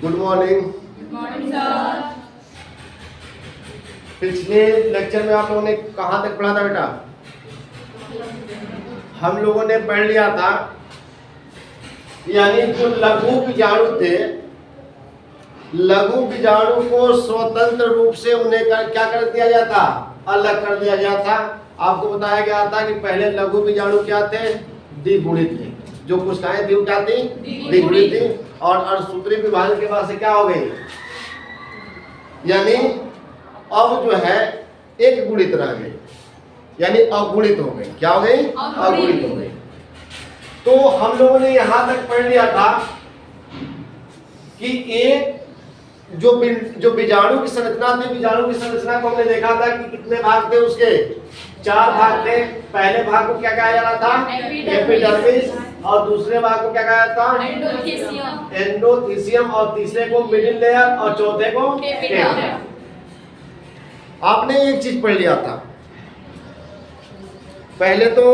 Good morning. Good morning sir. पिछले lecture में आप लोगों ने कहाँ तक पढ़ा था बेटा? हम लोगों ने पढ़ लिया था यानी जो लघु बीजाणु थे, लघु बीजाणु को स्वतंत्र रूप से उन्हें क्या कर दिया जाता? अलग कर दिया गया था। आपको बताया गया था कि पहले लघु बीजाणु क्या थे? द्विगुणित थे। जो कोशिकाएं थी वो क्या थी? द्विगुणित थी। और अणुसूत्री विभाजन के बाद से क्या हो गई? यानी अब जो है एक गुणित रह गई, यानी अगुणित हो गई। क्या हो गई? अगुणित हो गई। तो हम लोगों ने यहां तक पढ़ लिया था कि एक जो बीजाणु की संरचना थी, बीजाणु की संरचना को हमने देखा था कि कितने भाग थे उसके? 4 भाग थे। पहले भाग को क्या कहा जा रहा था? एपिडर्मिस। और दूसरे भाग को क्या कहा जाता? एंडोथीसियम। और तीसरे को मिडिल लेयर और चौथे को टेपिटम। आपने एक चीज पढ़ लिया था पहले, तो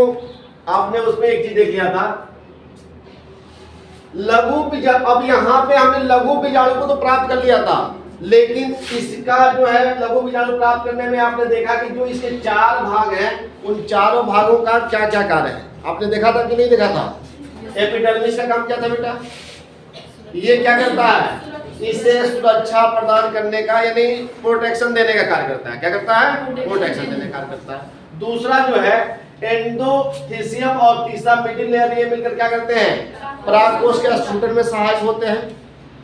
आपने उसमें एक चीज देख लिया था लघु बीजाणु। अब यहाँ पे हमने लघु बीजाणु को तो प्राप्त कर लिया था, लेकिन इसका जो है लघु बीजाणु प्राप्त करने में आपने देखा कि जो इसके 4 भाग हैं, उन चारों भागों का क्या क्या कार्य है आपने देखा था कि नहीं देखा था? एपिडर्मिस का काम क्या था बेटा? ये क्या करता है? इसे सुरक्षा प्रदान करने का यानी प्रोटेक्शन देने का कार्य करता है। क्या करता है? प्रोटेक्शन देने का कार्य करता है। दूसरा जो है एंडोथीसियम और तीसरा मिडिल लेयर, ये मिलकर क्या करते हैं? परागकोश के स्फुटन में सहायक होते हैं।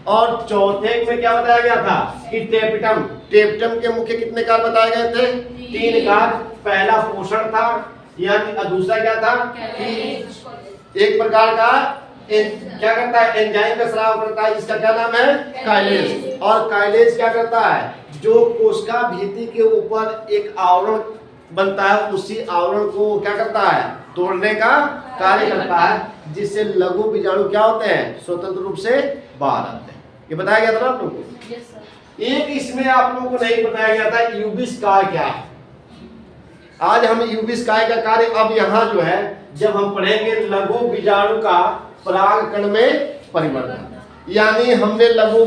और चौथे में क्या बताया गया था कि टेपिटम। टेपिटम के मुख्य कितने कार्य बताए गए थे? 3 कार्य। पहला पोषण था, यानी दूसरा क्या था कि एक प्रकार का क्या करता है? एंजाइम का स्राव करता है, जिसका क्या नाम है? काइलेज। और काइलेज क्या करता है? जो कोशिका भित्ति के ऊपर एक आवरण बनता है, उसी आवरण को क्या करता है? तोड़ने का कार्य करता है, जिससे लघु बीजाणु क्या होते हैं? स्वतंत्र रूप से बाहर आते हैं। ये बताया गया था ना आप लोगों को? एक इसमें आप लोगों को नहीं बताया गया था यूबिस्काय क्या है। आज हम यूबिस्काय का कार्य, अब यहाँ जो है जब हम पढ़ेंगे लघु बीजाणु का परागकण में परिवर्तन, यानी हमने लघु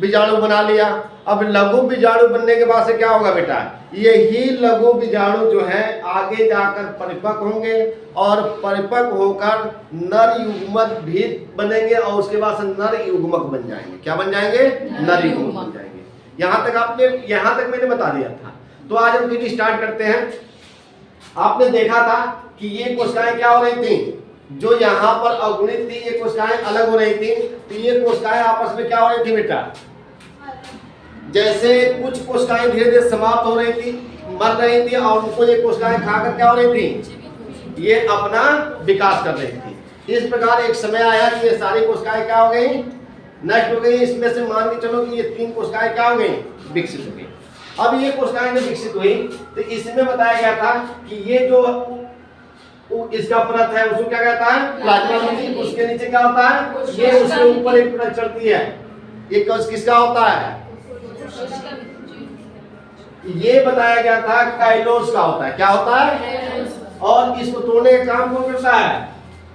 बीजाणु बना लिया। अब लघु बीजाणु बनने के बाद से क्या होगा बेटा? यही लघु बीजाणु जो है आगे जाकर परिपक्व होंगे और परिपक्व होकर नर युग्मक भी बनेंगे और उसके बाद से नर युग्मक बन जाएंगे। क्या बन जाएंगे? नर युग्मक बन जाएंगे। यहाँ तक मैंने बता दिया था। तो आज हम फिर स्टार्ट करते हैं। आपने देखा था कि ये कोशिकाएं क्या हो रही थी? जो यहाँ पर अगुणित थी, ये कोशिकाएं अलग हो रही थी। तो ये कोशिकाएं आपस में क्या हो रही थी बेटा? जैसे कुछ कोशिकाएं धीरे धीरे समाप्त हो रही थी, मर रही थी, और उनको ये कोशिकाएं खाकर क्या हो रही थी? ये अपना विकास कर रही थी। इस प्रकार एक समय आया कि ये सारी कोशिकाएं क्या हो गई? नष्ट हो गई। इसमें से मान के चलो कि ये 3 कोशिकाएं क्या हो गई? विकसित हो गई। अब ये कोशिकाएं जब विकसित हुई तो इसमें बताया गया था कि ये जो इसका परत है उसको क्या कहता है? Plasma membrane. उसके नीचे क्या होता है? ये उसके ऊपर एक परत चढ़ती है, ये किसका होता है? ये बताया गया था काइलोस का होता है। क्या होता है? और इसको तोड़ने का काम कौन करता है?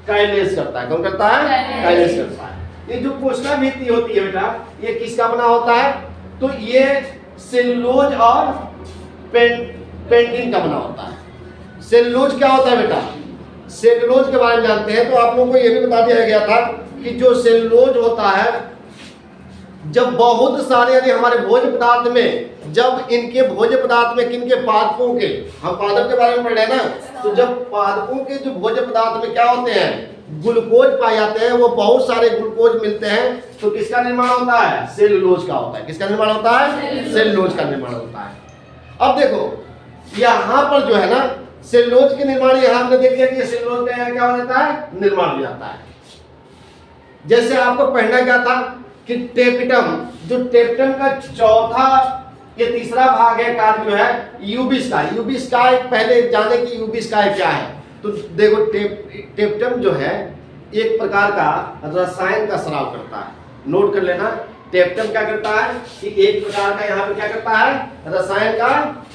काइलेज करता है। कौन करता है? काइलेज करता है। ये जो कोशिका भित्ति होती है बेटा, ये किसका बना होता है? तो ये सेलुलोज और पेंटिन का बना होता है। सेलुलोज क्या होता है बेटा? सेलुलोज के बारे में जानते हैं तो आप लोगों को यह भी बता दिया गया था कि जो सेलुलोज होता है, जब बहुत सारे यानी हमारे भोज्य पदार्थ में, जब इनके भोज्य पदार्थ में किनके? पादपों के, हम पादप के बारे में पढ़ रहे हैं ना, तो जब पादपों के जो भोज्य पदार्थ में क्या होते हैं? ग्लूकोज पाए जाते हैं, वो बहुत सारे ग्लूकोज मिलते हैं, तो किसका निर्माण होता है? सेलुलोज का होता है। किसका निर्माण होता है? सेलुलोज का निर्माण होता है। अब देखो यहाँ पर जो है ना, सेलुलोज के निर्माण यहाँ हमने देख लिया कि सेलुलोज का क्या हो जाता है? निर्माण हो जाता है। जैसे आपको पढ़ना क्या था कि टेपिटम, जो टेपिटम का चौथा ये तीसरा भाग है कार्य जो है यूबिस्काय। यूबिस्काय पहले जाने की यूबिस्काय क्या है? तो देखो टेपिटम जो है एक प्रकार का रसायन का स्राव करता है। नोट कर लेना, टेपिटम क्या करता है कि एक प्रकार का यहाँ पे क्या करता है? रसायन का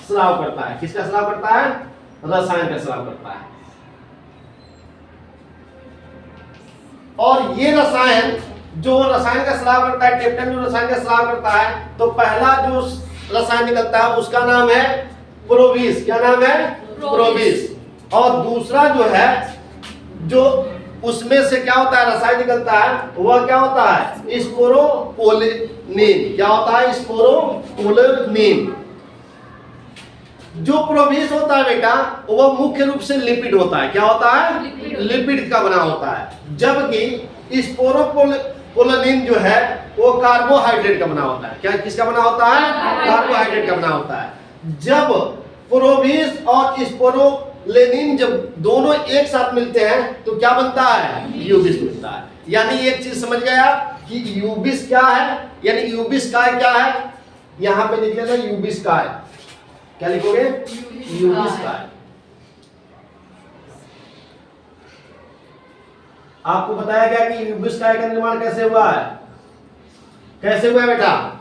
स्राव करता है। किसका स्राव करता है? रसायन का स्राव करता है। और ये रसायन जो रसायन का स्राव करता है, टेप्टम जो रसायन का स्राव करता है, तो पहला जो रसायन निकलता है उसका नाम है प्रोबीस। क्या नाम है? प्रोबीस। और दूसरा जो है, जो उसमें से क्या होता है रसायन निकलता है, वह क्या होता है? स्पोरोपोलिनीन। क्या होता है? स्पोरोपोलिनीन। जो प्रोबीस होता है बेटा, वह मुख्य रूप से लिपिड होता है। क्या होता है? लिपिड का बना होता है। जबकि स्पोरोपोलिनीन जो है वो कार्बोहाइड्रेट का बना होता है। क्या किसका बना होता है? कार्बोहाइड्रेट का बना होता है। जब प्रोबीस और स्पोरोलेनिन जब दोनों एक साथ मिलते हैं तो क्या बनता है? यूबिस बनता है। यानी एक चीज समझ गया कि यूबिस क्या है, यानी यूबिस काय क्या है? यहां पे लिख लेना यूबिस काय। क्या लिखोगे? यूबिस काय। आपको बताया गया कि यूबिस काय का निर्माण कैसे हुआ है? कैसे हुआ है बेटा?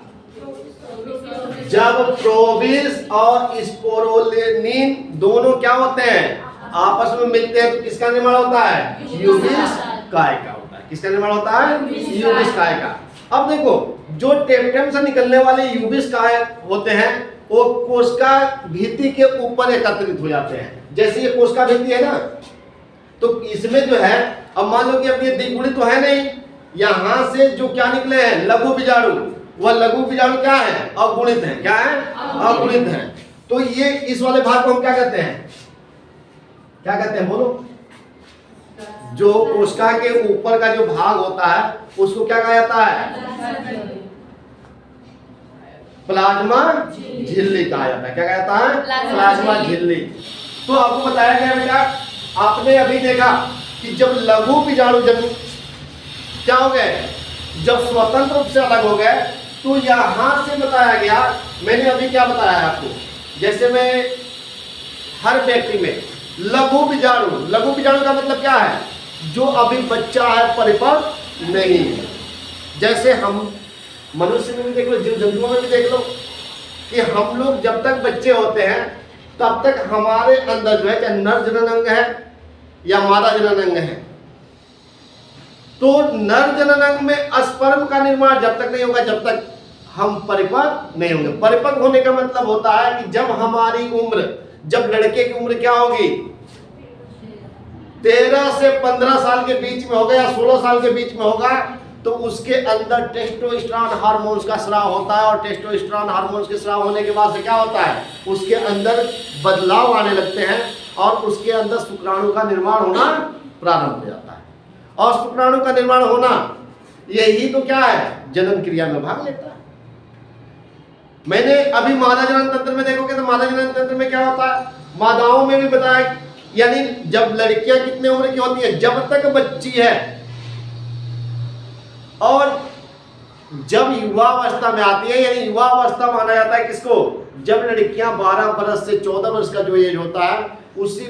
जब प्रोबीस और स्पोरोलेनिन दोनों क्या होते हैं? आपस में मिलते हैं तो किसका निर्माण होता है? यूबिस काय का होता है। किसका निर्माण होता है? यूबिस काय का। अब देखो, जो टेप्टम से निकलने वाले यूबिस काय होते हैं वो कोशिका भित्ति के ऊपर एकत्रित हो जाते हैं। जैसे ये कोशिका भित्ति है ना, तो इसमें जो है, अब मान लो कि अब ये द्विगुणित तो है नहीं, यहां से जो क्या निकले हैं? लघु बीजाणु। वह लघु बीजाणु क्या है? अगुणित है। क्या है? अगुणित है। तो ये इस वाले भाग को हम क्या कहते हैं? क्या कहते हैं? बोलो। जो कोशिका के ऊपर का जो भाग होता है उसको क्या कहा जाता है? प्लाज्मा झिल्ली कहा जाता है। क्या कहा जाता है? प्लाज्मा झिल्ली। तो आपको बताया गया बेटा, आपने अभी देखा कि जब लघु बीजाणु जब क्या हो गए, जब स्वतंत्र रूप से अलग हो गए, तो यहां से बताया गया, मैंने अभी क्या बताया आपको, जैसे मैं हर व्यक्ति में लघु बीजाणु, लघु बीजाणु का मतलब क्या है? जो अभी बच्चा है, परिपक्व नहीं है। जैसे हम मनुष्य में भी देख लो, जीव जंतुओं में भी देख लो कि हम लोग जब तक बच्चे होते हैं तब तक हमारे अंदर जो है, चाहे नर जनन अंग है या मादा जनन अंग है, तो नर जनन अंग में स्पर्म का निर्माण जब तक नहीं होगा जब तक हम परिपक्व नहीं होंगे। परिपक्व होने का मतलब होता है कि जब हमारी उम्र, जब लड़के की उम्र क्या होगी? 13 से 15 साल के बीच में होगा या 16 साल के बीच में होगा, तो उसके अंदर टेस्टोस्टेरोन हार्मोन्स का स्राव होता है। और टेस्टोस्टेरोन हार्मोन्स के स्राव होने के बाद से क्या होता है? उसके अंदर बदलाव आने लगते हैं और उसके अंदर शुक्राणु का निर्माण होना प्रारंभ हो जाता है। और शुक्राणु का निर्माण होना यही तो क्या है? जनन क्रिया में भाग लेता है। मैंने अभी मादा जनन तंत्र में देखोगे तो मादा जनन तंत्र में क्या होता है? मादाओं में भी बताया, यानी जब लड़कियां कितने उम्र की होती है? जब तक बच्ची है। और जब युवावस्था में आती है, यानी युवावस्था माना जाता है किसको? जब लड़कियां 12 वर्ष से 14 वर्ष का जो एज होता है,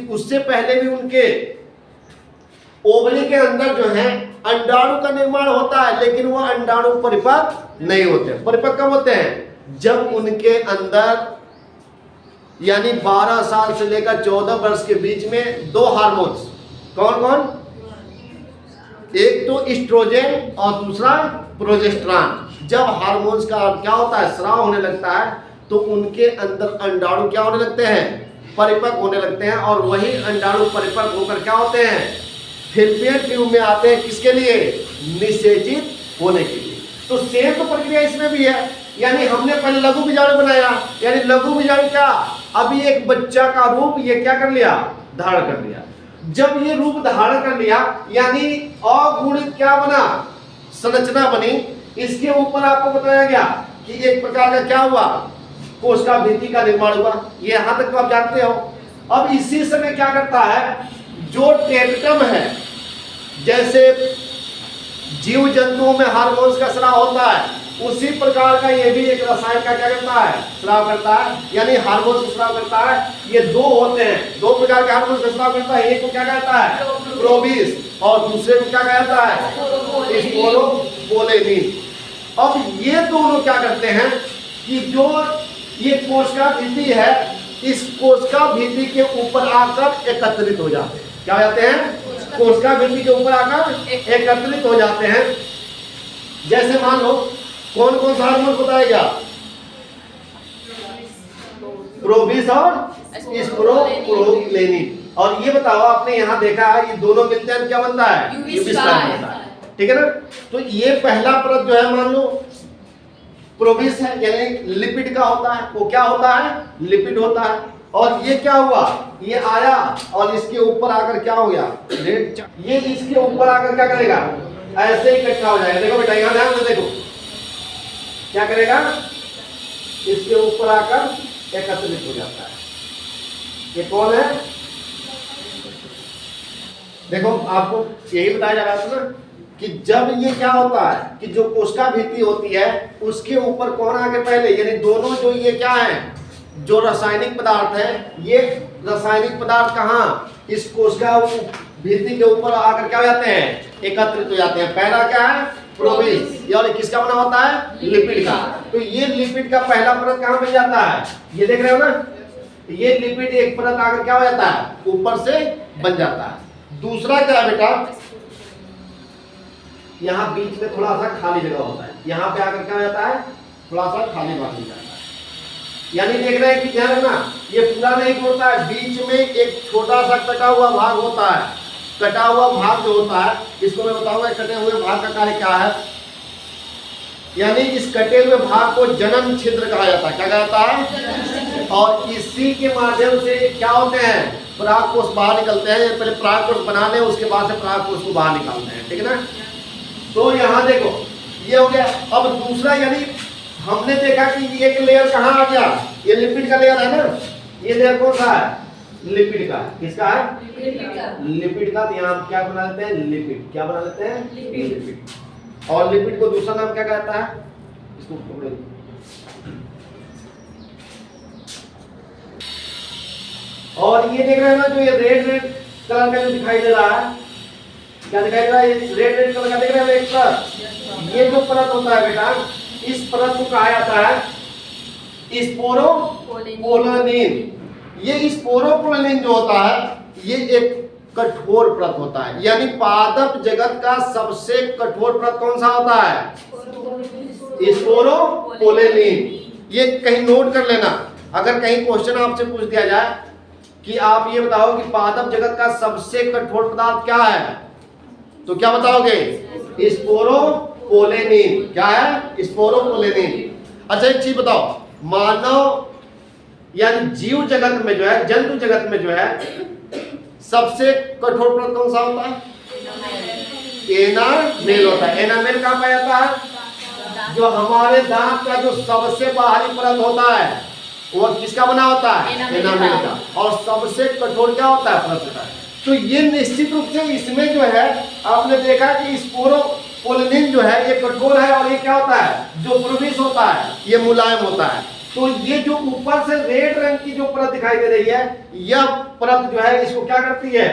उससे पहले भी उनके ओवरी के अंदर जो है अंडाणु का निर्माण होता है, लेकिन वो अंडाणु परिपक्व नहीं होते। परिपक्व कब होते हैं? जब उनके अंदर, यानी 12 साल से लेकर 14 वर्ष के बीच में दो हार्मोन्स, कौन कौन? एक तो एस्ट्रोजन और दूसरा प्रोजेस्टेरॉन। जब हार्मोन्स का क्या होता है? स्राव होने लगता है, तो उनके अंदर अंडाणु क्या होने लगते हैं? परिपक्व होने लगते हैं। और वही अंडाणु परिपक्व होकर क्या होते हैं? फैलोपियन ट्यूब में आते हैं। किसके लिए? निषेचित होने के लिए। तो सेम तो प्रक्रिया इसमें भी है। यानी हमने पहले लघु बीजाणु बनाया, यानी लघु बीजाणु क्या? अभी एक बच्चा का रूप ये क्या कर लिया? धारण कर लिया। जब ये रूप धारण कर लिया, यानी अगुणित क्या बना? संरचना बनी। इसके ऊपर आपको बताया गया कि एक प्रकार का क्या हुआ? कोशिका भित्ति का निर्माण हुआ। ये यहां तक तो आप जानते हो। अब इसी समय क्या करता है? जो टेप्टम है, जैसे जीव जंतुओं में हार्मोन्स का स्राव होता है, उसी प्रकार का ये भी एक रसायन का क्या करता है? स्राव करता है, यानी हार्मोन्स का स्राव करता है। ये दो होते हैं, दो प्रकार के हार्मोन्स का स्राव करता है। एक को क्या कहता है? प्रोबीस, और दूसरे को क्या कहता है? स्पोरोपोलिनीन। अब ये दोनों क्या करते हैं कि जो ये कोशिका भित्ति है, इस कोशिका भित्ति के ऊपर आकर एकत्रित हो जाते हैं। क्या हो जाते हैं? कोशिका भित्ति के ऊपर आकर एकत्रित हो जाते हैं। जैसे मान लो कौन कौन सा हार्मोन बताएगा, प्रोबिस और स्प्रोलेनिन। और ये बताओ आपने यहाँ देखा है ये दोनों मिलते हैं क्या बनता है, यूबिस्टाइन बनता है, ठीक है ना। तो ये पहला परत जो है मान लो प्रोबिस है यानी लिपिड का होता है, वो क्या होता है, लिपिड होता है। और ये क्या हुआ, ये आया और इसके ऊपर आकर क्या हो गया, ये इसके ऊपर आकर क्या करेगा, ऐसे ही इकट्ठा हो जाएगा। देखो बेटा यहाँ ध्यान से देखो क्या करेगा, इसके ऊपर आकर एकत्रित हो जाता है। ये कौन है, देखो आपको यही बताया जा रहा था ना कि जब ये क्या होता है कि जो कोशिका भित्ति होती है उसके ऊपर कौन आके पहले, यानी दोनों जो ये क्या है, जो रासायनिक पदार्थ है, ये रासायनिक पदार्थ कहाँ, इस कोशिका भित्ति के ऊपर आकर क्या हो जाते हैं, एकत्रित हो जाते हैं। पहला क्या है, प्रोबिस, और किसका बना होता है, लिपिड का। तो ये लिपिड का पहला परत कहाँ बन जाता है, ये देख रहे हो ना, ये लिपिड एक परत आकर क्या हो जाता है, ऊपर से बन जाता है। दूसरा क्या है बेटा, यहाँ बीच में थोड़ा सा खाली जगह होता है, यहाँ पे आकर क्या हो जाता है, थोड़ा सा खाली भाग मिल जाता है। यानी देख रहे हैं कि ध्यान रखना, ये पूरा नहीं होता है, बीच में एक छोटा सा कटा हुआ भाग होता है। कटा हुआ भाग जो होता है इसको मैं बताऊंगा कटे हुए भाग का कार्य क्या है। यानी इस कटे हुए भाग को जनन छिद्र कहा जाता है। क्या कहा जाता है, और इसी के माध्यम से क्या होते हैं, परागकोश बाहर निकलते हैं। पहले परागकोश बना लें, उसके बाद से परागकोश को बाहर निकालते हैं, ठीक है ना। तो यहाँ देखो ये हो गया। अब दूसरा, यानी हमने देखा कि एक लेयर कहाँ आ गया, ये लिपिड का लेयर है ना, ये लेयर कौन सा है, लिपिड का। किसका है, लिपिड का। तो यहाँ क्या बना लेते हैं, लिपिड। क्या बना लेते हैं, लिपिड। और लिपिड को दूसरा नाम क्या कहता है, इसको और ये देख रहे हैं ना, जो ये रेड रेड कलर का जो दिखाई दे रहा है, क्या दिखाई दे रहा है, ये रेड रेड कलर का देख रहे हैं एक परत। ये जो परत होता है बेटा, इस परत को कहा जाता है स्पोरोपोलेनिन। ये स्पोरोपोलेनिन जो होता है ये एक कठोर परत होता है। यानी पादप जगत का सबसे कठोर परत कौन सा होता है, स्पोरोपोलेनिन। ये कहीं नोट कर लेना, अगर कहीं क्वेश्चन आपसे पूछ दिया जाए कि आप ये बताओ कि पादप जगत का सबसे कठोर पदार्थ क्या है, तो क्या बताओगे, स्पोरोपोलेनिन। क्या है, स्पोरोपोलेनिन। अच्छा एक चीज बताओ, मानव यानी जीव जगत में जो है, जंतु जगत में जो है सबसे कठोर परत कौन सा होता है, एनामेल होता है। एनामेल कहाँ पाया जाता है, जो हमारे दांत का जो सबसे बाहरी परत होता है वो किसका बना होता है, एनामेल का। और सबसे कठोर क्या होता है, परत होता है। तो ये निश्चित रूप से इसमें जो है आपने देखा कि स्पोरोपोलेनिन जो है ये कठोर है, और ये क्या होता है, जो प्रोबिस होता है ये मुलायम होता है। तो ये जो ऊपर से रेड रंग की जो परत दिखाई दे रही है, यह परत जो है इसको क्या करती है,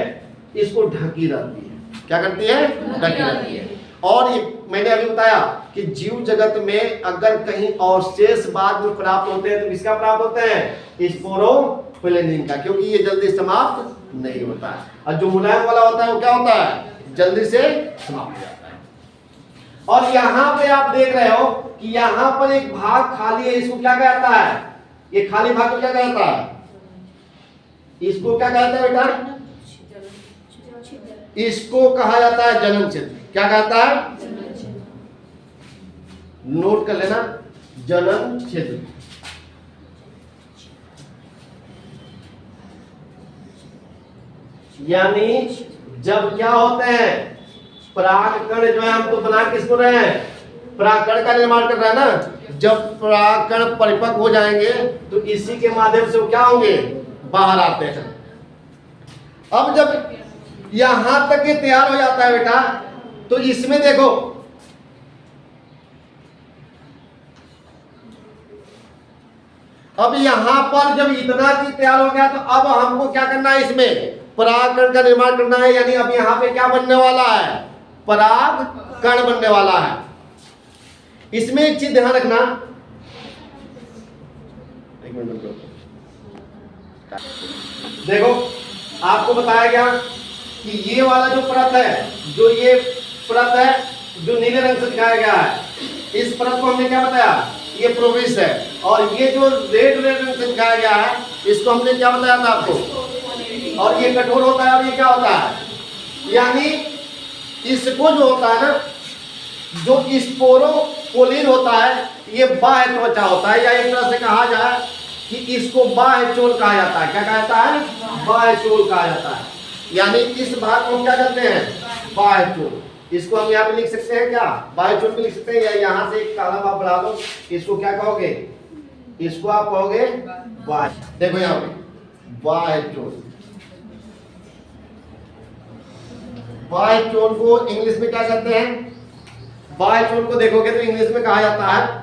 इसको ढकी रहती है। क्या करती है, ढकी रहती है। और ये मैंने अभी बताया कि जीव जगत में अगर कहीं अवशेष बाद में प्राप्त होते हैं तो किसका प्राप्त होते हैं, स्पोरोपोलेनिन का, क्योंकि ये जल्दी समाप्त नहीं होता है। और जो मुलायम वाला होता है वो क्या होता है, जल्दी से समाप्त हो जाता है। और यहाँ पे आप देख रहे हो कि यहाँ पर एक भाग खाली है, इसको क्या कहता है, ये खाली भाग को क्या कहता है, इसको क्या कहता है बेटा, इसको कहा जाता है जनन छिद्र। क्या कहता है, नोट कर लेना, जनन छिद्र। यानी जब क्या होते हैं, परागकण जो है हम तो बना किसको रहे हैं, परागकण का निर्माण कर रहा है ना। जब परागकण परिपक्व हो जाएंगे तो इसी के माध्यम से वो क्या होंगे, बाहर आते हैं। अब जब यहां तक ये तैयार हो जाता है बेटा, तो इसमें देखो अब यहां पर जब इतना चीज तैयार हो गया तो अब हमको क्या करना है, इसमें परागकण का निर्माण करना है। यानी अब यहां पे क्या बनने वाला है, परागकण बनने वाला है। इसमें एक चीज ध्यान रखना, एक मिनट देखो आपको बताया गया कि ये वाला जो परत है, जो ये परत है जो नीले रंग से दिखाया गया है, इस परत को हमने क्या बताया, ये प्रोविस है। और ये जो रेड रंग से दिखाया गया है, इसको हमने क्या बताया था आपको, और ये कठोर होता है और ये क्या होता है, यानी इसको जो होता है ना, जो स्पोरोपोलिन होता है, ये बाह्य त्वचा होता है, या एक तरह से कहा जाए कि इसको बाह्य चोल कहा जाता है। क्या कहा जाता है, बाह्य चोल कहा जाता है। यानी इस भाग को हम क्या करते हैं, बाह्य चोल। इसको हम यहाँ पे लिख सकते हैं क्या, बाह्य चोल पे लिख सकते हैं, या यहाँ से एक कॉलम आप बढ़ा दो, इसको क्या कहोगे, इसको आप कहोगे बाह्य। देखो यहाँ पे बाह्य चोल। बाह्य चोल को इंग्लिश में क्या कहते हैं, बाह्य चोल को देखोगे तो इंग्लिश में कहा जाता है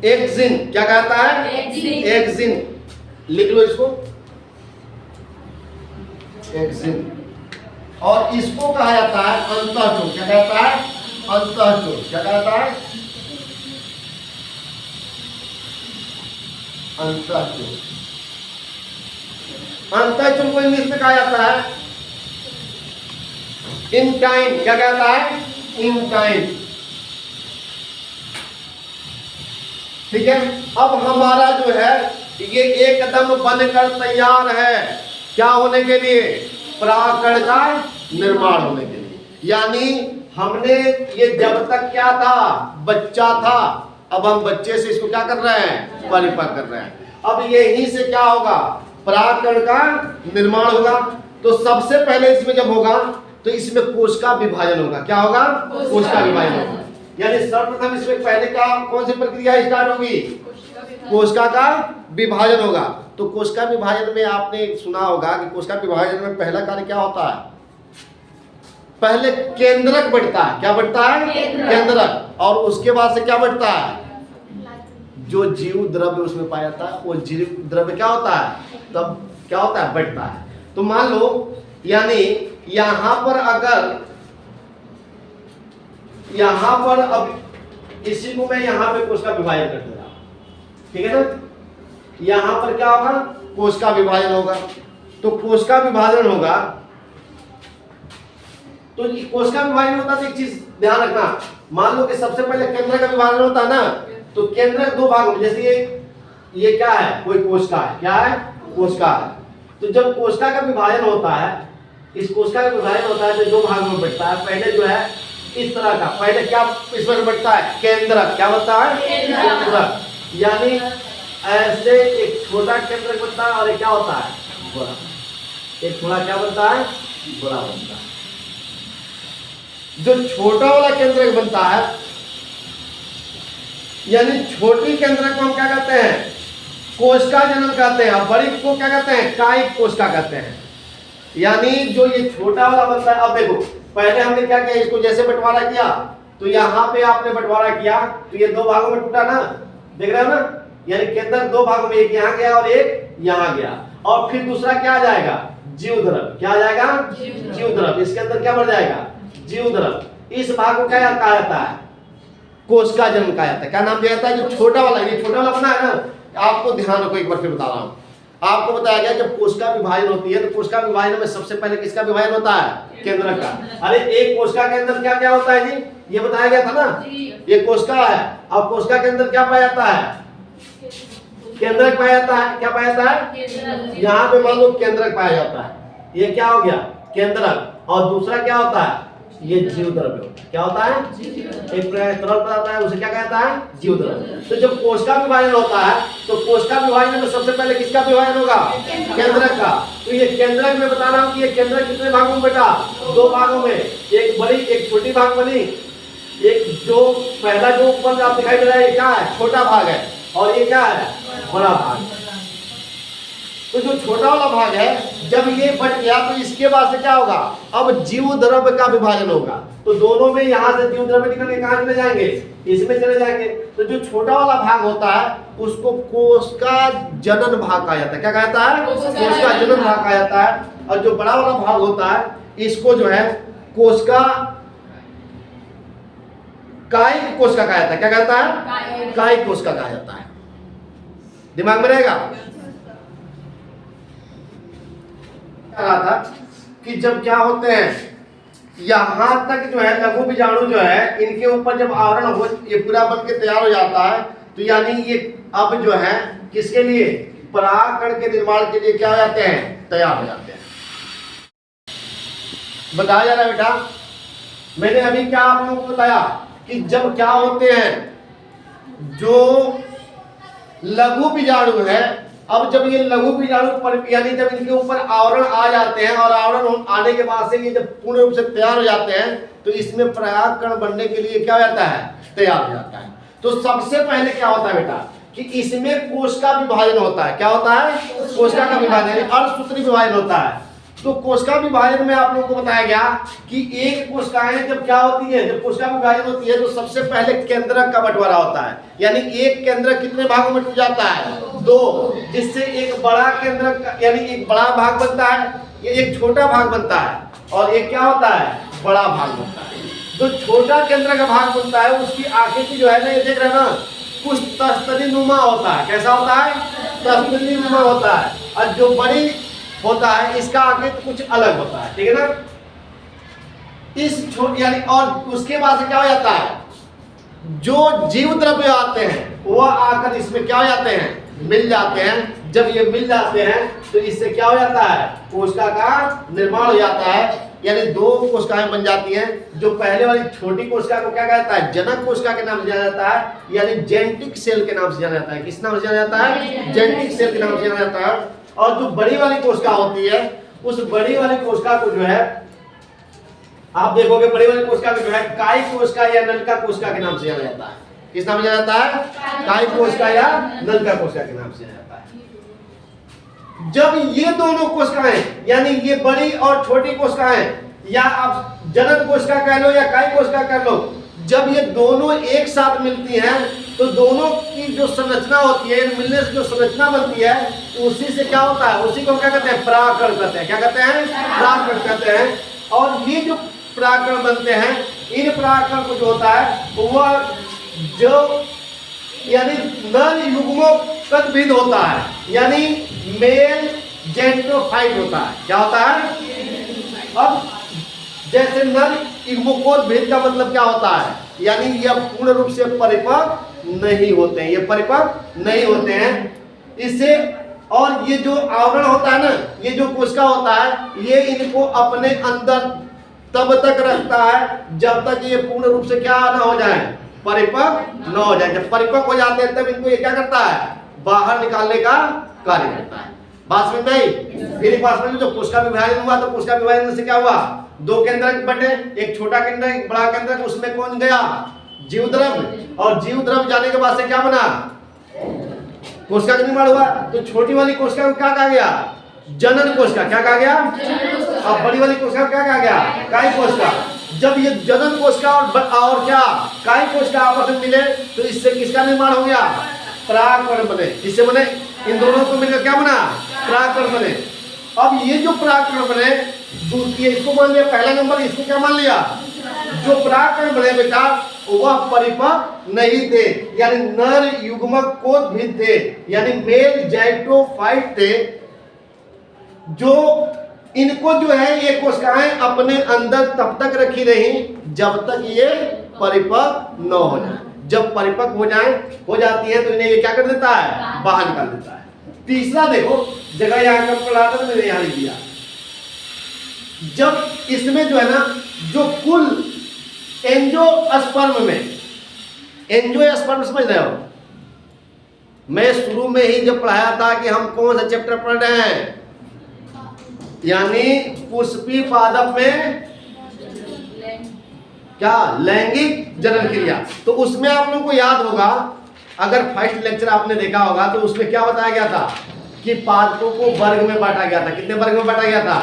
एक्जिन। क्या कहता है, एक्जिन। लिख लो इसको, एक्जिन। और इसको कहा जाता है अंतःचोल। क्या कहता है, अंतःचोल। क्या कहता है, अंतःचोल। अंतःचोल को इंग्लिश में कहा जाता है इंटाइन। क्या कहता है, इंटाइन। ठीक है। अब हमारा जो है ये एकदम बनकर तैयार है, क्या होने के लिए, परागकण का निर्माण होने के लिए। यानी हमने ये जब तक क्या था, बच्चा था, अब हम बच्चे से इसको क्या कर रहे हैं, परिपक्व कर रहे हैं। अब यहीं से क्या होगा, परागकण का निर्माण होगा। तो सबसे पहले इसमें जब होगा तो इसमें कोशिका विभाजन होगा। क्या होगा, कोशिका विभाजन होगा। यानी सर्वप्रथम इसमें पहले का कौन सी प्रक्रिया स्टार्ट होगी, कोशिका का विभाजन होगा। तो कोशिका विभाजन में आपने सुना होगा कि कोशिका विभाजन में पहला कार्य क्या होता है, पहले केंद्रक बढ़ता है। क्या बढ़ता है, केंद्रक। और उसके बाद से क्या बढ़ता है, जो जीव द्रव्य उसमें पाया जाता है, वो जीव द्रव्य क्या होता है, तब क्या होता है, बढ़ता है। तो मान लो, यानी यहां पर अगर, यहां पर अब इसी को मैं यहां पे कोशिका विभाजन कर दूंगा, ठीक है ना। यहां पर क्या होगा, कोशिका विभाजन होगा। तो कोशिका विभाजन होगा, तो कोशिका विभाजन होता है तो एक चीज ध्यान रखना, मान लो कि सबसे पहले केंद्र का विभाजन होता है ना, तो केंद्र दो भागों में, जैसे ये क्या है, कोई कोशिका है, क्या है, कोशिका है। तो जब कोशिका का विभाजन होता है, इस कोशिका का विभाजन होता है तो दो भागों में बढ़ता है। पहले जो है इस तरह का, पहले क्या इसमें बढ़ता है, केंद्रक। क्या बनता है, केंद्रक। यानी ऐसे एक छोटा केंद्रक बनता है और एक क्या होता है, बड़ा। एक थोड़ा क्या बनता है, बड़ा बनता है। जो छोटा वाला केंद्रक बनता है, यानी छोटी केंद्रक को हम क्या कहते हैं, कोशिका जनन कहते हैं। और बड़ी को क्या कहते हैं, कायिक कोशिका कहते हैं। यानी जो ये छोटा वाला बनता है, अब देखो पहले हमने क्या किया, इसको जैसे बंटवारा किया, तो यहाँ पे आपने बंटवारा किया तो ये दो भागों में टूटा ना, देख रहे हो ना। यानी केंद्र दो भागों में, एक यहाँ गया और एक यहाँ गया। और फिर दूसरा क्या आ जाएगा, जीव द्रव। क्या आ जाएगा, जीव द्रव। इसके अंदर क्या बढ़ जाएगा, जीव द्रव। इस भाग को क्या कहा जाता है, कोशिका जन्म कहा जाता है। क्या नाम दिया जाता है, जो छोटा वाला, ये छोटा वाला बना है ना, आपको ध्यान रखो, एक बार फिर बता रहा हूँ। आपको बताया गया जब कोशिका विभाजन होती है तो कोशिका विभाजन में सबसे पहले किसका विभाजन होता है, केंद्रक का। अरे एक कोशिका के अंदर क्या क्या होता है जी, ये बताया गया था ना, ये कोशिका है। अब कोशिका के अंदर क्या पाया जाता है, केंद्रक पाया जाता है। क्या पाया जाता है, यहाँ पे मान लो केंद्रक पाया जाता है। ये क्या हो गया, केंद्रक। और दूसरा क्या होता है, ये जीव द्रव्य। क्या होता है, एक तरल पदार्थ है, उसे क्या कहता है, जीव द्रव्य। तो जब कोशिका विभाजन होता है तो कोशिका विभाजन में सबसे पहले किसका विभाजन होगा, केंद्रक का। तो ये केंद्रक में बता रहा हूँ कि ये केंद्रक कितने भागों में बटा, दो भागों में, एक बड़ी एक छोटी भाग बनी। एक जो पहला जो ऊपर आप दिखाई दे रहा है, ये क्या है, छोटा भाग है, और ये क्या है, बड़ा भाग। तो जो छोटा वाला भाग है, जब ये बट गया तो इसके बाद से क्या होगा, अब जीव द्रव्य का विभाजन होगा। तो दोनों में यहाँ से जीव द्रव्य निकल के कहाँ चले जाएंगे, इसमें चले जाएंगे। तो जो छोटा वाला भाग होता है उसको कोशिका जनन भाग कहा जाता है। क्या कहता है, कोशिका जनन भाग कहा जाता है। और जो बड़ा वाला भाग होता है इसको जो है कोशिका कायिक कोशिका कहा जाता है। क्या कहता है, कायिक कोशिका कहा जाता है। दिमाग में रहेगा। कहा था कि जब क्या होते हैं, यहाँ तक जो है लघु बीजाणु जो है इनके ऊपर जब आवरण हो ये पूरा बन के तैयार हो जाता है, तो यानी ये अब जो है किसके लिए, परागकण के निर्माण के लिए क्या हो जाते हैं, तैयार हो जाते हैं। बताया जा रहा है बेटा, मैंने अभी क्या आप लोगों को बताया कि जब क्या होते हैं जो लघु बीजाणु है, अब जब ये लघु बीजाणु यानी जब इनके ऊपर आवरण आ जाते हैं और आवरण आने के बाद से ये जब पूर्ण रूप से तैयार हो जाते हैं, तो इसमें परागकण बनने के लिए क्या हो जाता है, तैयार हो जाता है। तो सबसे पहले क्या होता है बेटा कि इसमें कोशिका विभाजन होता है। क्या होता है, कोशिका का विभाजन, अर्धसूत्री विभाजन होता है। तो कोशिका विभाजन में आप लोगों को बताया गया कि एक कोशिकाएं जब क्या होती है, जब कोशिका विभाजन होती है तो सबसे पहले केंद्रक का बंटवारा होता है, यानी एक केंद्रक कितने भागों में टूट जाता है, 2, जिससे एक बड़ा केंद्रक यानी एक बड़ा भाग बनता है, ये एक छोटा भाग बनता है, और एक क्या होता है, बड़ा भाग बनता है। जो छोटा केंद्रक का भाग बनता है उसकी आकृति जो है ना, ये देख रहे हैं ना, कुछ तस्तरी नुमा होता है। कैसा होता है, तस्तरी नुमा होता है। और जो बड़ी होता है इसका आकृति कुछ अलग होता है, ठीक है ना। इस छोटे यानी और उसके बाद से क्या हो जाता है, जो जीव द्रव्य आते हैं वह आकर इसमें क्या हो जाते हैं, मिल जाते हैं। जब ये मिल जाते हैं तो इससे क्या हो जाता है, कोशिका का निर्माण हो जाता है, यानी 2 कोशिकाएं बन जाती हैं। जो पहले वाली छोटी कोशिका को क्या कहता है, जनक कोशिका के नाम से जाना जाता है, यानी जेनेटिक सेल के नाम से जाना जाता है। किस नाम से जाना जाता है, जेनेटिक सेल के नाम से जाना जाता है। और जो बड़ी वाली कोशिका होती है, उस बड़ी वाली कोशिका को जो है आप देखोगे, बड़ी वाली कोशिका को जो है काय कोशिका या नलिका कोशिका के नाम से जाना जाता है। किस नाम से जाना जाता है, काय कोशिका या नलिका कोशिका के नाम से जाना जाता है। जब ये दोनों कोशिकाएं यानी ये बड़ी और छोटी कोशिकाएं, या आप जनक कोशिका कह लो या काय कोशिका कह लो, जब ये दोनों एक साथ मिलती हैं तो दोनों की जो संरचना होती है, मिलने से जो संरचना बनती है, उसी से क्या होता है, उसी को क्या कहते हैं, परागकण कहते हैं। क्या कहते हैं, परागकण कहते हैं। और ये जो परागकण बनते हैं, इन परागकण को जो होता है वह जो यानी नर युग्मोत्पत्ति होता है, यानी मेल जेंट्रोफाइट होता है। क्या होता है, अब जैसे नर युग्मकोत्भेद का मतलब क्या होता है, यानी यह पूर्ण रूप से परिपक्व नहीं होते हैं, ये परिपक्व नहीं होते हैं इससे। और ये जो आवरण होता है ना, ये जो कोशिका होता है, ये इनको अपने अंदर तब तक रखता है जब तक ये पूर्ण रूप से क्या ना हो जाए, परिपक्व न हो जाए। जब परिपक्व हो जाते हैं तब इनको ये क्या करता है, बाहर निकालने का कार्य करता है। बात समझ में आई। फिर एक बात समझ, जो कोशिका विभाजन हुआ तो कोशिका विभाजन से क्या हुआ, 2 केंद्रक बटे, एक छोटा केंद्रक एक बड़ा केंद्रक, उसमें कौन गया, जीव द्रव्य, और जीव द्रव्य जाने के बाद से क्या बना, कोशिका का निर्माण हुआ। तो छोटी वाली कोशिका को क्या कहा गया, जनन कोशिका। क्या कहा गया, और बड़ी वाली कोशिका क्या कहा गया, काय कोशिका। जब ये जनन कोशिका और क्या काय कोशिका आपस में मिले तो इससे किसका निर्माण हो गया, परागकण बने। इससे बने, इन दोनों को मिलकर क्या बना, परागकण बने। अब ये जो परागकण बने, इसको मान लिया पहला नंबर, इसको क्या मान लिया, जो परागकण बने बेटा वह परिपक्व नहीं थे, यानी नर युग्मक कोशिका थे, यानी मेल जाइट्रोफाइट थे। जो इनको जो है ये कोशिकाएं अपने अंदर तब तक रखी रही जब तक ये परिपक्व न हो जाए। जब परिपक्व हो जाती है तो इन्हें ये क्या कर देता है, बाहर निकाल देता है। तीसरा देखो, जगह यहाँ का पढ़ा था मैंने यहाँ लिख दिया। जब इसमें जो है ना, जो कुल एंजियोस्पर्म में, एंजियोस्पर्म समझ रहे हो, मैं शुरू में ही जब पढ़ाया था कि हम कौन सा चैप्टर पढ़ रहे हैं, यानी पुष्पी पादप में क्या, लैंगिक जनन क्रिया। तो उसमें आप लोगों को याद होगा, अगर फर्स्ट लेक्चर आपने देखा होगा तो उसमें क्या बताया गया था कि पादपों को वर्ग में बांटा गया था। कितने वर्ग में बांटा गया था,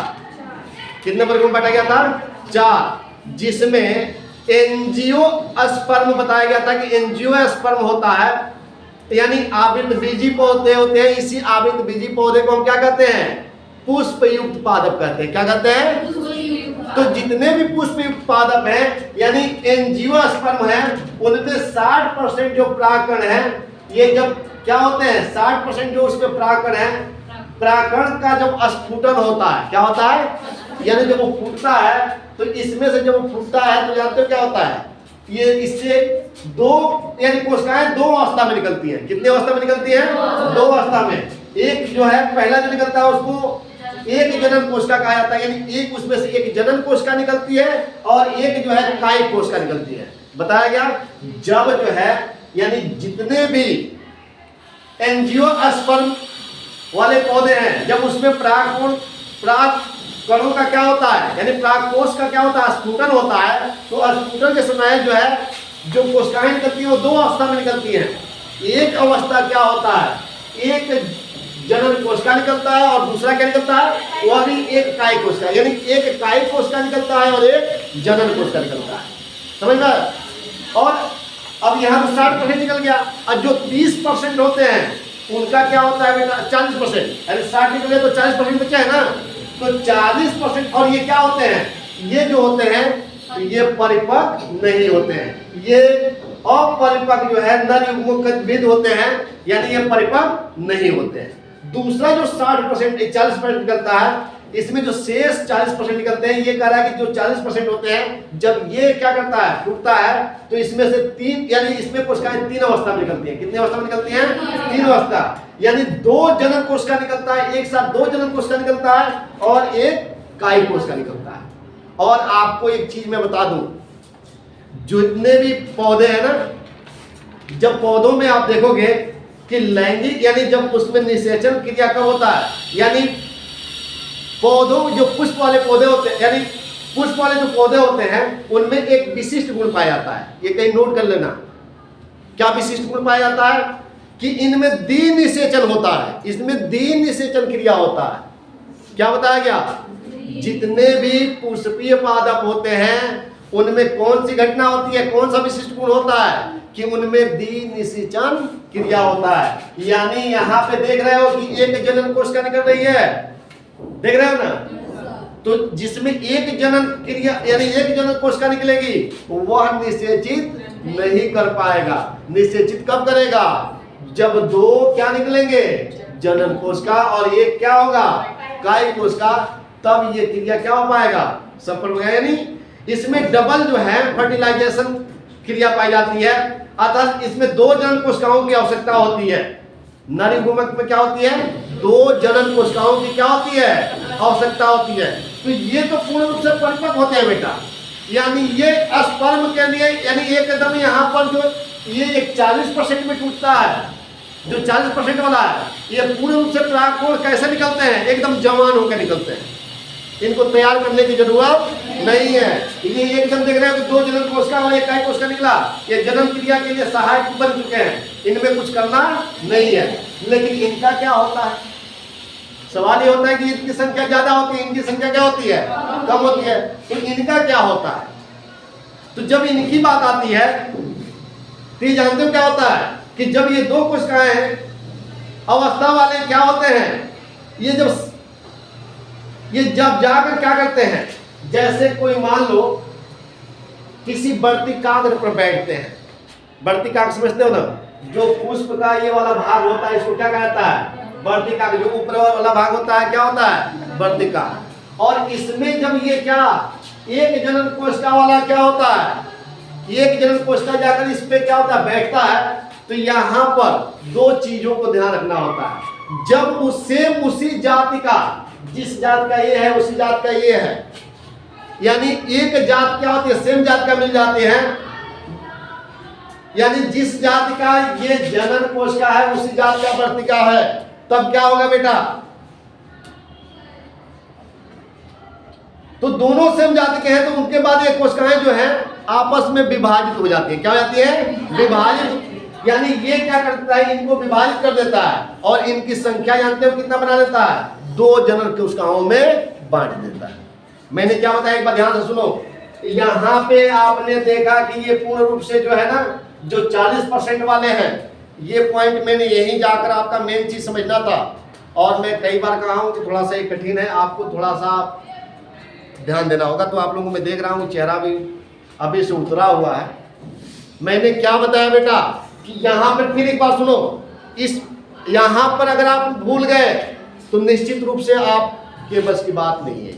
कितने वर्ग में बांटा गया था, 4, जिसमें एंजियोस्पर्म बताया गया था कि एंजियोस्पर्म होता है यानी आवृत बीजी पौधे होते हैं। इसी आवृत बीजी पौधे को हम क्या कहते हैं, पुष्प युक्त पादप कहते हैं। क्या कहते हैं, तो जितने भी पुष्प युक्त पादप हैं यानी एंजियोस्पर्म है, उनमें 60% जो परागकण है, ये जब क्या होते हैं, 60% जो उसमें परागकण है, परागकण का जब स्फुटन होता है, क्या होता है, यानी जब वो फूटता है तो इसमें से जब वो फूटता है तो जानते हो क्या होता है, ये इससे दो यानी कोशिकाएं दो अवस्था में निकलती हैं। कितने अवस्था में निकलती हैं? दो अवस्था में। एक जो है पहला जो निकलता है उसको एक जनन कोशिका कहा जाता है, यानी एक उसमें से एक जनन कोशिका निकलती है और एक जो है कायिक कोशिका निकलती है। बताया गया जब जो है यानी जितने भी एंजियोस्पर्म वाले पौधे हैं, जब उसमें पराग कणों का क्या होता है, यानी परागकोश का क्या होता है, स्फुटन होता है, तो स्फुटन के समय जो है जो कोशिकाएं निकलती हैं वो दो अवस्था में निकलती हैं। एक अवस्था क्या होता है, एक जनन कोशिका निकलता है और दूसरा क्या निकलता है, वह भी एक कायिक कोशिका, यानी एक कायिक कोशिका निकलता है और एक जनन कोशिका निकलता है। समझ में? और अब यहाँ तो 60% निकल गया, और जो 30% होते हैं उनका क्या होता है बेटा, 40%, यानी 60 निकले तो 40% बचा है ना, तो 40%। और ये क्या होते हैं, ये जो होते हैं ये परिपक्व नहीं होते हैं, ये अपरिपक्व जो है नर युग्मविद होते हैं, यानी ये परिपक्व नहीं होते हैं। दूसरा जो 60% 40% निकलता है, इसमें जो शेष 40% निकलते हैं, ये कह रहा है कि जो 40% होते हैं जब ये क्या करता है, टूटता है, तो इसमें से तीन यानी इसमें कोशिकाएं तीन अवस्था में निकलती हैं। कितनी अवस्था में निकलती हैं? तीन अवस्था, यानी दो जनन कोशिका निकलता है, एक साथ दो जनन कोशिका निकलता है और एक कायिक कोशिका निकलता है। और आपको एक चीज मैं बता दूं, जितने भी पौधे हैं ना, जब पौधों में आप देखोगे कि लैंगिक यानी जब उसमें निषेचन क्रिया कब होता है, यानी पौधों जो पुष्प वाले पौधे होते हैं, यानी पुष्प वाले जो पौधे होते हैं उनमें एक विशिष्ट गुण पाया जाता है। ये कहीं नोट कर लेना, क्या विशिष्ट गुण पाया जाता है कि इनमें द्विनिषेचन होता है, इसमें द्विनिषेचन क्रिया होता है। क्या बताया गया, जितने भी पुष्पीय पादप होते हैं उनमें कौन सी घटना होती है, कौन सा विशिष्ट गुण होता है कि उनमें द्विनिषेचन क्रिया होता है। यानी यहाँ पे देख रहे हो कि एक जनन कोशिका निकल रही है, देख रहे हो ना, तो जिसमें एक जनन क्रिया यानी एक जनन कोशिका निकलेगी वह निषेचित नहीं कर पाएगा। निषेचित कब करेगा, जब दो क्या निकलेंगे, जनन कोशिका और एक क्या होगा, कायिक कोशिका, तब ये क्रिया क्या हो पाएगा, सफल हो गया। यानी इसमें डबल जो है फर्टिलाइजेशन क्रिया पाई जाती है, अतः इसमें दो जनन कोशिकाओं की आवश्यकता होती है। नर युग्मक में क्या होती है, दो जनन कोशिकाओं की क्या होती है, आवश्यकता होती है। तो ये तो पूर्ण रूप से परिपक्व होते हैं बेटा, यानी ये स्पर्म के लिए यानी एकदम यहाँ पर जो ये एक 40% में टूटता है, जो 40% वाला है, ये पूर्ण रूप से परागकोश कैसे निकलते हैं, एकदम जवान होकर निकलते हैं, इनको तैयार करने की जरूरत नहीं है। ये एकदम देख रहे हो कि दो जनन कोशिका और एक कायिक कोशिका निकला, ये जनन क्रिया के लिए सहायक बन चुके हैं, इनमें कुछ करना नहीं है। लेकिन इनका क्या होता है, सवाल ये होता है कि इनकी संख्या ज्यादा होती है, इनकी संख्या क्या होती है, कम होती है, तो इनका क्या होता है। तो जब इनकी बात आती है तो ये जानते हो क्या होता है कि जब ये दो कोशिकाएं अवस्था वाले क्या होते हैं, ये जब जाकर क्या करते हैं, जैसे कोई मान लो किसी बढ़ती कांग्र पर बैठते हैं, बढ़ती कांग्र समझते हो ना, जो पुष्प का ये वाला भाग होता है इसको क्या कहता है, बढ़ती कांग्र, जो ऊपर वाला भाग होता है क्या होता है, बढ़ती कांग्र। और इसमें जब ये क्या एक जनन कोशिका वाला क्या होता है, एक जनन कोशिका जाकर इस पे क्या होता है, बैठता है, तो यहाँ पर दो चीजों को ध्यान रखना होता है। जब उसी जाति का, जिस जात का ये है उसी जात का ये है, यानी एक जात क्या होती है, सेम जात का मिल जाते हैं, यानी जिस जाति का ये जनन कोशिका है उसी जात का वर्तिका है, तब क्या होगा बेटा, तो दोनों सेम जाति के हैं, तो उनके बाद ये कोशिकाएं जो है आपस में विभाजित हो जाती है। क्या हो जाती है, विभाजित, यानी ये क्या करता है, इनको विभाजित कर देता है और इनकी संख्या जानते हो कितना बना देता है, दो जनन कोशिकाओं में बांट देता है। मैंने क्या बताया, एक बार ध्यान से सुनो, यहाँ पे आपने देखा कि ये पूर्ण रूप से जो है ना, जो 40% वाले हैं, ये पॉइंट मैंने यहीं जाकर आपका मेन चीज समझना था, और मैं कई बार कहा हूँ कि थोड़ा सा ये कठिन है, आपको थोड़ा सा ध्यान देना होगा। तो आप लोगों को मैं देख रहा हूँ चेहरा भी अभी से उतरा हुआ है। मैंने क्या बताया बेटा कि यहाँ पर फिर एक बार सुनो, इस यहाँ पर अगर आप भूल गए तो निश्चित रूप से आपके बस की बात नहीं है।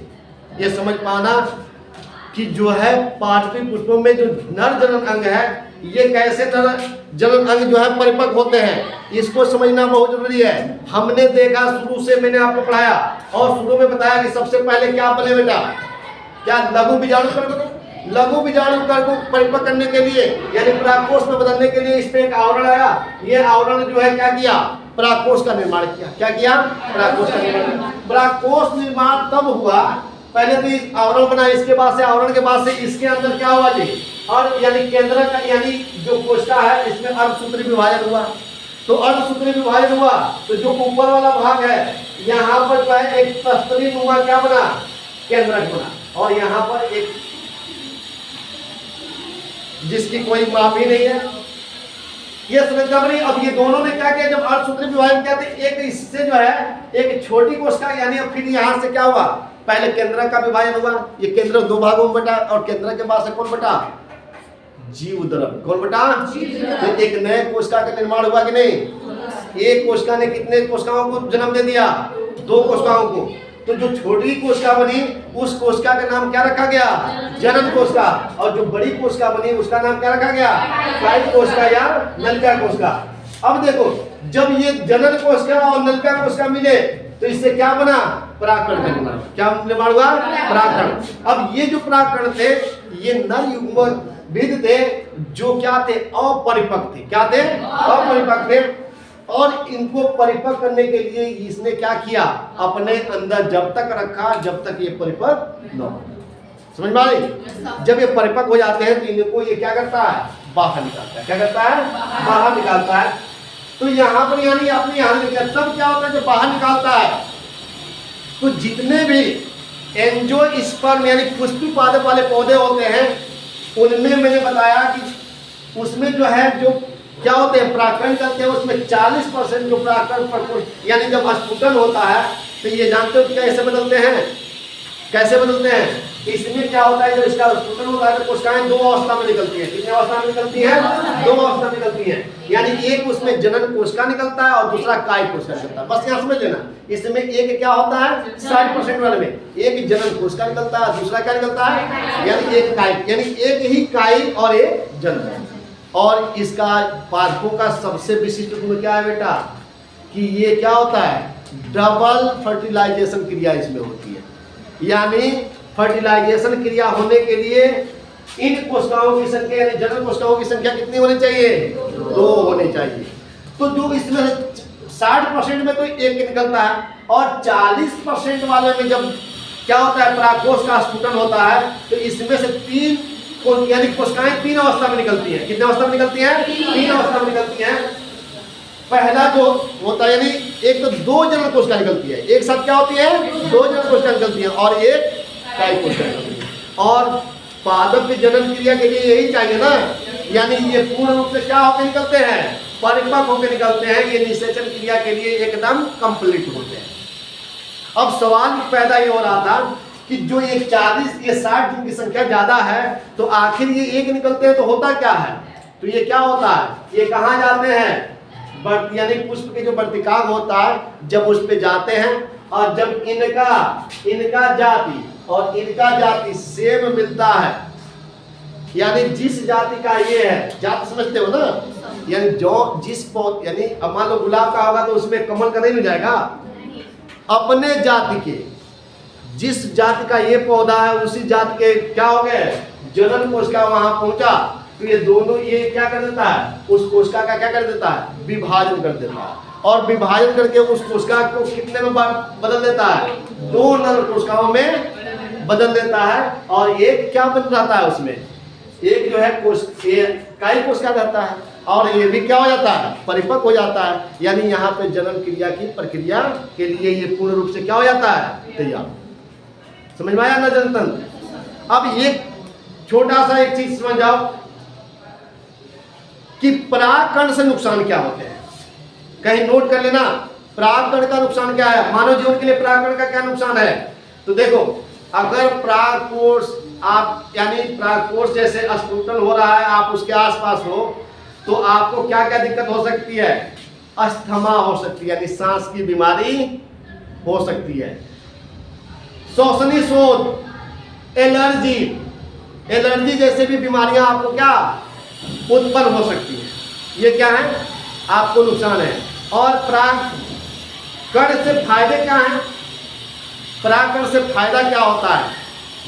ये समझ पाना कि जो है पार्थिव पुष्पों में जो नर जनन अंग है, ये कैसे नर जनन अंग जो है परिपक्व होते हैं, इसको समझना बहुत जरूरी है। हमने देखा शुरू से, मैंने आपको पढ़ाया और शुरू में बताया कि सबसे पहले क्या बने बेटा, क्या लघु बीजाणु परिपक्व, लघु बीजाणु को परिपक्व करने के लिए यानी परागकोश में बदलने के लिए इस पे एक आवरण आया। ये आवरण जो है क्या किया, परागकोश का निर्माण किया। क्या किया, परागकोश का निर्माण। परागकोश निर्माण तब हुआ, पहले तो आवरण बना, इसके बाद से आवरण के बाद से इसके अंदर क्या हुआ जी, और यानी केंद्र का यानी जो कोशिका है इसमें अर्धसूत्री विभाजन हुआ। तो अर्धसूत्री विभाजन हुआ तो जो ऊपर वाला भाग है यहाँ पर जो है एक तस्तरी नुमा क्या बना, केंद्रक बना, और यहाँ पर एक जिसकी कोई माप ही नहीं है, ये समझना पड़ेगी। अब ये दोनों ने क्या किया, जब अर्धसूत्री विभाजन किया तो एक इससे जो है एक छोटी कोशिका यानी फिर यहाँ से क्या हुआ, पहले केंद्र का विभाजन हुआ, ये केंद्र दो भागों में बटा और केंद्र के बाद से कौन बटा, जीव द्रव, कौन बटा, तो एक नए कोशिका का निर्माण हुआ कि नहीं। एक कोशिका ने कितने कोशिकाओं को जन्म दे दिया, दो कोशिकाओं को। तो जो छोटी कोशिका बनी उस कोशिका का नाम क्या रखा गया, जनन कोशिका, और जो बड़ी कोशिका बनी उसका नाम क्या रखा गया, कायिक कोशिका या नलिका कोशिका। अब देखो जब ये जनन कोशिका और नलिका कोशिका मिले तो इससे क्या बना, परागकण का निर्माण। क्या निर्माण हुआ, परागकण। अब ये जो परागकण थे ये नर युग्मविद थे जो क्या थे, अपरिपक्व थे। क्या थे, अपरिपक्व थे, और इनको परिपक्व करने के लिए इसने क्या किया, अपने अंदर जब तक रखा जब तक ये परिपक्व न हो। समझ में आ रही। जब ये परिपक्व हो जाते हैं तो इनको ये क्या करता है, बाहर निकालता है। क्या करता है, बाहर निकालता है। तो यहाँ पर यानी अपने यहाँ निकलता, तब क्या होता है जब बाहर निकालता है तो जितने भी एंजियोस्पर्म यानी पुष्पी पादप वाले पौधे होते हैं उनमें मैंने बताया कि उसमें जो है जो क्या होते हैं, परागकण करते हैं, उसमें 40% जो परागकण यानी जब स्फुटन होता है तो ये जानते हो कैसे बदलते हैं, कैसे बदलते हैं। इसमें क्या होता है, जब इसका स्फुटन होता है तो कोशिकाएं दो अवस्था में निकलती हैं। कितने अवस्था में निकलती हैं, दो अवस्था में निकलती हैं। यानी एक उसमें जनन कोशिका निकलता है और दूसरा कायिक कोशिका निकलता है। बस यहाँ समझ लेना, इसमें एक क्या होता है 60% वाले में एक जनन कोशिका निकलता है, दूसरा क्या निकलता है यानी एक कायिक, यानी एक ही कायिक और एक जनन। और इसका पादपों का सबसे विशिष्ट गुण क्या है बेटा, कि ये क्या होता है, डबल फर्टिलाइजेशन क्रिया इसमें होती है। यानी फर्टिलाइजेशन क्रिया होने के लिए इन कोशिकाओं की संख्या यानी जनन कोशिकाओं की संख्या कितनी होनी चाहिए, 2 होनी चाहिए। तो जो इसमें 60% में तो एक निकलता है और 40% वाले में जब क्या होता है, परागकोश का स्फुटन होता है तो इसमें से 3 यानी कोशिकाएं 3 अवस्था में निकलती हैं। कितने अवस्था में निकलती हैं, 3 अवस्था में निकलती हैं। पहला जो होता है यानी एक तो 2 जनन कोशिका निकलती है, एक साथ क्या होती है, 2 जनन कोशिका निकलती है और एक कायिक कोशिका निकलती है। और पादप के जनन क्रिया के लिए यही चाहिए ना, यानी ये पूर्ण रूप से क्या होकर निकलते हैं, परिपक्व होकर निकलते हैं। ये निषेचन क्रिया के लिए एकदम कंप्लीट होते हैं। अब सवाल पैदा ये हो रहा था कि जो ये 40 ये 60 जिनकी संख्या ज्यादा है तो आखिर ये एक निकलते हैं तो होता क्या है, तो ये क्या होता है, ये कहाँ जाते हैं, यानी पुष्प के जो वर्तिकाग होता है जब उस पे जाते हैं और जब इनका जाति और इनका जाति सेम मिलता है, यानी जिस जाति का ये है, जाति समझते हो ना, यानी जो जिस यानी अब मान लो गुलाब का होगा तो उसमें कमल का नहीं मिल जाएगा, अपने जाति के जिस जाति का ये पौधा है उसी जाति के क्या हो गए, जनन कोशिका वहां पहुंचा तो ये दोनों ये क्या कर देता है, उस कोशिका का क्या कर देता है, विभाजन कर देता है। और विभाजन करके उस कोशिका को कितने में बदल देता है, 2 नर कोशिकाओं में बदल देता है और एक क्या बन जाता है, उसमें एक जो है कायिक कोशिका रहता है और ये भी क्या हो जाता है, परिपक्व हो जाता है। यानी यहाँ पे जनन क्रिया की प्रक्रिया के लिए ये पूर्ण रूप से क्या हो जाता है, तैयार। समझ में आया ना जनतंत्र। अब ये छोटा सा एक चीज समझ जाओ कि परागकण से नुकसान क्या होते हैं, कहीं नोट कर लेना। परागकण का नुकसान क्या है, मानव जीवन के लिए परागकण का क्या नुकसान है। तो देखो अगर परागकोश आप यानी परागकोश जैसे स्फुटन हो रहा है, आप उसके आसपास हो तो आपको क्या क्या दिक्कत हो सकती है, अस्थमा हो सकती है, यानी सांस की बीमारी हो सकती है, श्वसनी शोथ एलर्जी, एलर्जी जैसे भी बीमारियां आपको क्या उत्पन्न हो सकती हैं, ये क्या है आपको नुकसान है। और परागकण से फायदे क्या हैं, परागकण से फायदा क्या होता है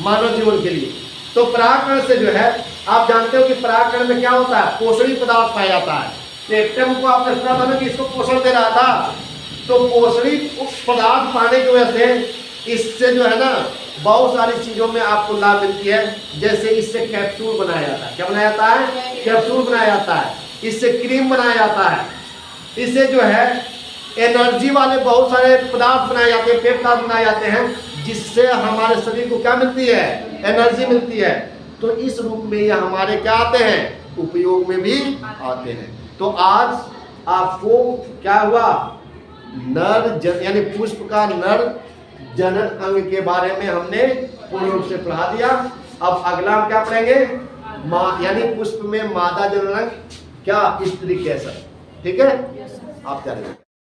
मानव जीवन के लिए। तो परागकण से जो है आप जानते हो कि परागकण में क्या होता है, पोषणी पदार्थ पाया जाता है। टेक्टम को आपने सुना था ना कि इसको पोषण दे रहा था, तो पोषणी पदार्थ पाने की वजह से इससे जो है ना बहुत सारी चीजों में आपको लाभ मिलती है। जैसे इससे कैप्सूल बनाया जाता है, क्या बनाया जाता है, कैप्सूल बनाया जाता है, इससे क्रीम बनाया जाता है, इससे जो है एनर्जी वाले बहुत सारे पदार्थ बनाए जाते हैं, पेय पदार्थ बनाए जाते हैं, जिससे हमारे शरीर को क्या मिलती है, एनर्जी मिलती है। तो इस रूप में ये हमारे क्या आते हैं, उपयोग में भी आते हैं। तो आज आपको क्या हुआ, नर यानी पुष्प का नर जनन अंग के बारे में हमने पूर्ण रूप से पढ़ा दिया। अब अगला हम क्या पढ़ेंगे, यानी पुष्प में मादा जनन अंग क्या, स्त्री कैंसर। ठीक है, आप क्या